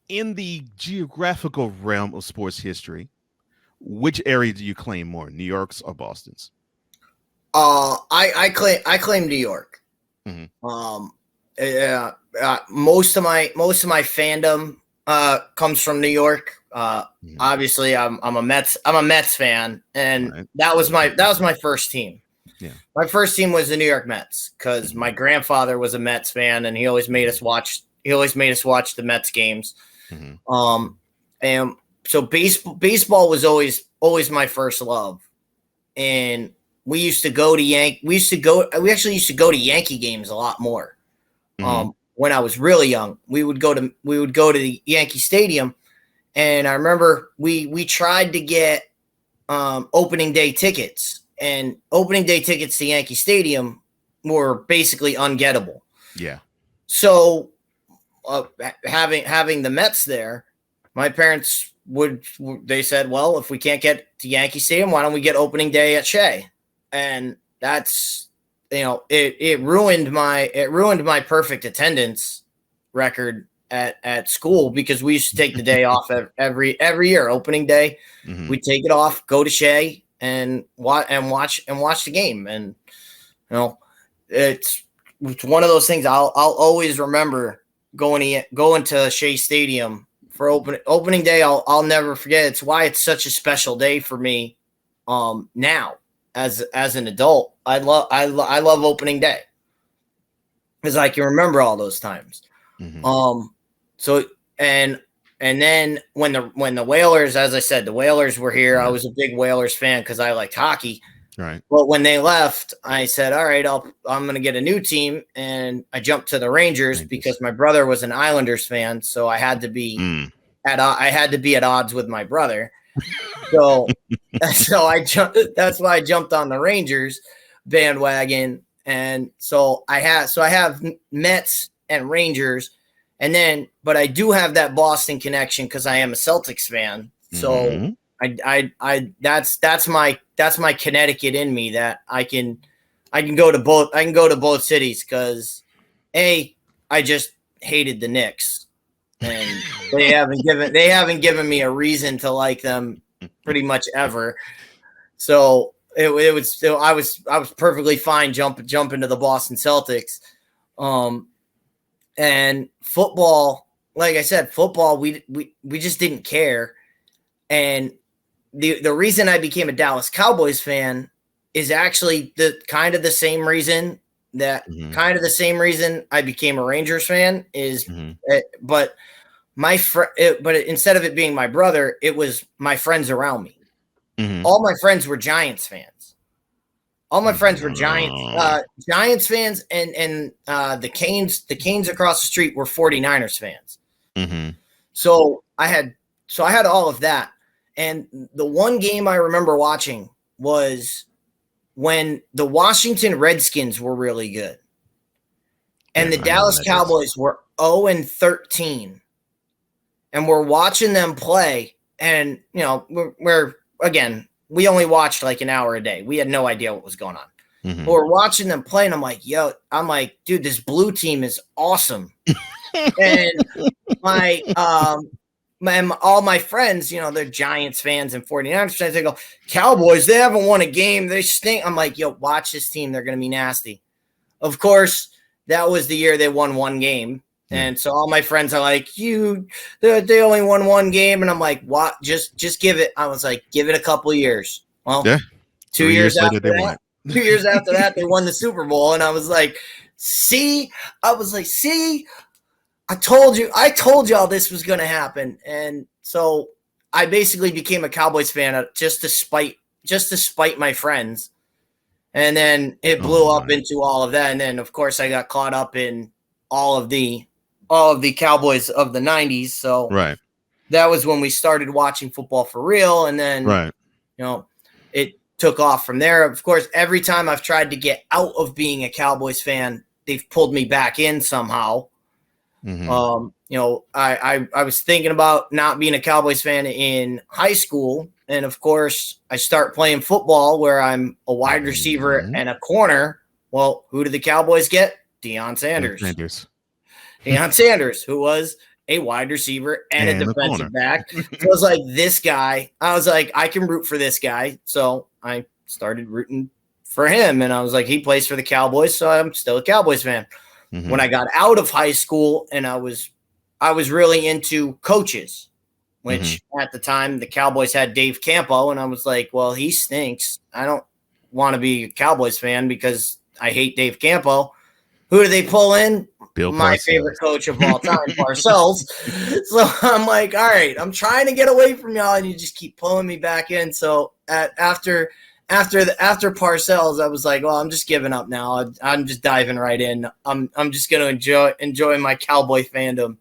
In the geographical realm of sports history, which area do you claim more, New York's or Boston's? I claim New York. Hmm. Um, most of my fandom comes from New York. Hmm. Obviously, I'm a Mets fan, and Right. that was my first team. Yeah. My first team was the New York Mets because Hmm. my grandfather was a Mets fan, and he always made us watch. He always made us watch the Mets games. Hmm. Um, and so baseball was always my first love, and we actually used to go to Yankee games a lot more. Hmm. When I was really young, we would go to the Yankee Stadium, and I remember we tried to get opening day tickets, and opening day tickets to Yankee Stadium were basically ungettable. Yeah. So uh, having the Mets there, my parents they said, well, if we can't get to Yankee Stadium, why don't we get opening day at Shea? And that's it ruined my perfect attendance record at school because we used to take the day off every year. Opening day, Hmm. we'd take it off, go to Shea, and watch the game. And you know, it's one of those things I'll always remember going to Shea Stadium for opening day. I'll never forget. It's why it's such a special day for me. Now as an adult, I love opening day because I can remember all those times. Hmm. Um, so and and then when the Whalers, as I said, the Whalers were here. I Yeah. was a big Whalers fan because I liked hockey. Right. But when they left, I said, "All right, I'm going to get a new team," and I jumped to the Rangers Rangers. because my brother was an Islanders fan, so Mm. I had to be at odds with my brother. So so I jumped. That's why I jumped on the Rangers bandwagon, and so I have Mets and Rangers, and then but I do have that Boston connection because I am a Celtics fan. So Hmm. that's my Connecticut in me that I can go to both cities because I just hated the Knicks, and they haven't given me a reason to like them pretty much ever. So it was still I was perfectly fine jumping to the Boston Celtics. Um, and football, like I said, football we just didn't care. And the reason I became a Dallas Cowboys fan is actually the same reason Hmm. I became a Rangers fan is, Hmm. but but instead of it being my brother, it was my friends around me. Hmm. All my friends were Giants fans. All my friends were Oh. Giants fans, and the Canes across the street were 49ers fans. Hmm. So I had all of that. And the one game I remember watching was when the Washington Redskins were really good. Yeah, And the I know when Dallas that is. Cowboys were 0-13. And we're watching them play. And, we're again, we only watched like an hour a day. We had no idea what was going on. But Hmm. we're watching them play, and I'm like, dude, this blue team is awesome. And my all my friends, they're Giants fans and 49ers fans. They go, Cowboys, they haven't won a game. They stink. I'm like, yo, watch this team. They're going to be nasty. Of course, that was the year they won one game. Yeah. And so all my friends are like, they only won one game. And I'm like, what? Just give it. I was like, give it a couple of years. Well, Yeah. two 3 years years later, after they won that, 2 years after that, they won the Super Bowl. And I was like, see, I told y'all this was going to happen. And so I basically became a Cowboys fan just to spite my friends. And then it Oh blew up my. into all of that. And then of course I got caught up in all of the Cowboys of the 90s. So Right. that was when we started watching football for real. And then, Right. it took off from there. Of course, every time I've tried to get out of being a Cowboys fan, they've pulled me back in somehow. Hmm. I was thinking about not being a Cowboys fan in high school, and of course, I start playing football where I'm a wide receiver Hmm. and a corner. Well, who did the Cowboys get? Deion Deion Sanders. Sanders. Deion Sanders, who was a wide receiver, and And a a corner. defensive back. So I was like, this guy, I was like, I can root for this guy. So I started rooting for him. And I was like, he plays for the Cowboys, so I'm still a Cowboys fan. Mhm. When I got out of high school and I was really into coaches, which at the time the Cowboys had Dave Campo, and I was like, well, he stinks. I don't want to be a Cowboys fan because I hate Dave Campo. Who do they pull in? Bill My Parcells. favorite coach of all time, Parcells. So I'm like, all right, I'm trying to get away from y'all, and you just keep pulling me back in. So after Parcells, I was like, well, I'm just giving up now. I'm just diving right in. I'm just gonna enjoy my Cowboy fandom.